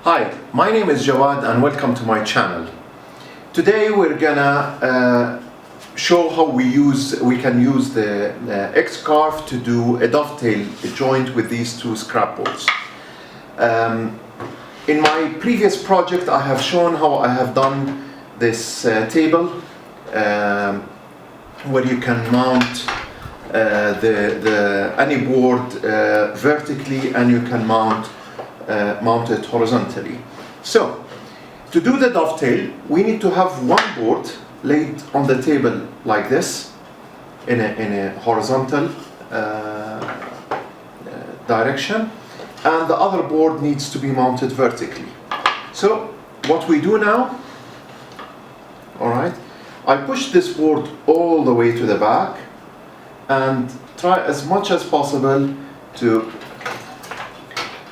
Hi, my name is Jawad and welcome to my channel. Today we're gonna show how we can use the X-Carve to do a dovetail joint with these two scrap bolts. In my previous project I have shown how I have done this table where you can mount any board vertically, and you can mount it horizontally. So, to do the dovetail, we need to have one board laid on the table like this, in a horizontal direction, and the other board needs to be mounted vertically. So, what we do now, alright, I push this board all the way to the back and try as much as possible to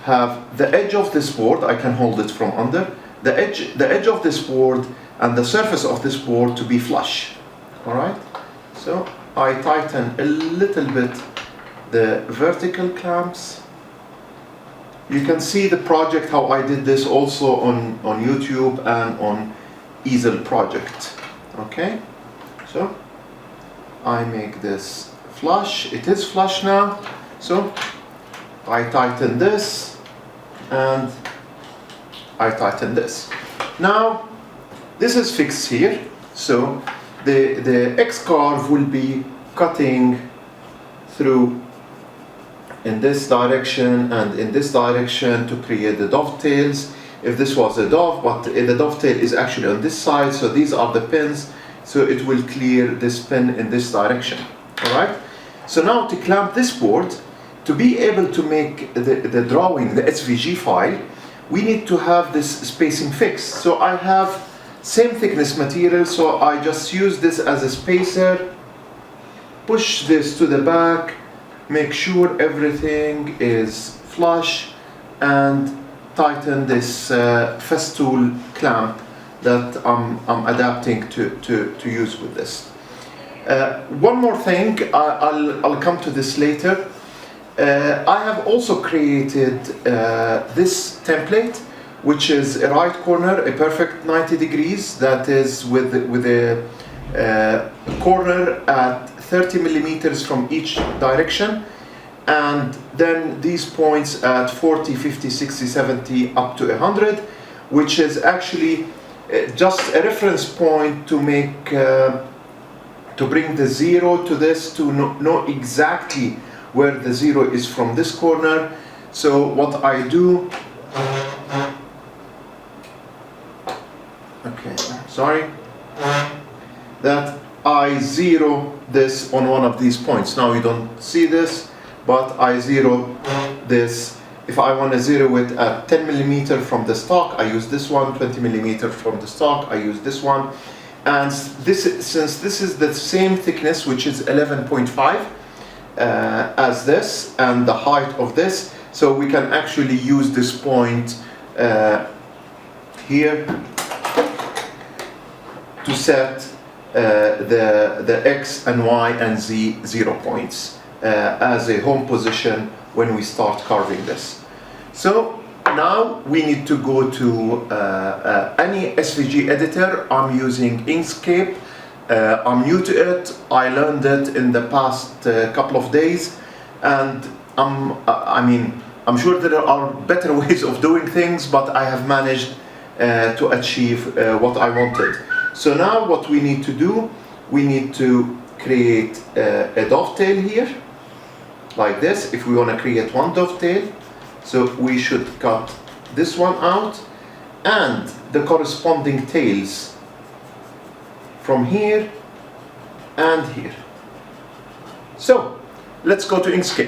have the edge of this board, I can hold it from under, the edge of this board and the surface of this board to be flush. Alright? So I tighten a little bit the vertical clamps. You can see the project, how I did this also on YouTube and on easel project. Okay? So I make this flush. It is flush now. So I tighten this and I tighten this. Now this is fixed here, so the X-Carve will be cutting through in this direction and in this direction to create the dovetails. If this was a dove, but the dovetail is actually on this side, so these are the pins, so it will clear this pin in this direction. Alright? So now to clamp this board, to be able to make the drawing, the SVG file, we need to have this spacing fixed. So I have same thickness material, so I just use this as a spacer, push this to the back, make sure everything is flush, and tighten this festool clamp that I'm adapting to use with this. One more thing, I'll come to this later. I have also created this template, which is a right corner, a perfect 90 degrees, that is with a corner at 30 millimeters from each direction, and then these points at 40, 50, 60, 70, up to 100, which is actually just a reference point to make to bring the zero to this, to know exactly where the zero is from this corner. So what I do, okay, sorry, that I zero this on one of these points. Now you don't see this, but I zero this. If I want to zero it at 10 millimeter from the stock, I use this one. 20 millimeter from the stock, I use this one. And since this is the same thickness, which is 11.5 as this, and the height of this, so we can actually use this point here to set the X and Y and Z 0 points as a home position when we start carving this. So now we need to go to any SVG editor. I'm using Inkscape. I'm new to it. I learned it in the past couple of days, and I'm sure there are better ways of doing things, but I have managed to achieve what I wanted. So now what we need to do, we need to create a dovetail here, like this, if we want to create one dovetail. So we should cut this one out, and the corresponding tails from here and here. So let's go to Inkscape.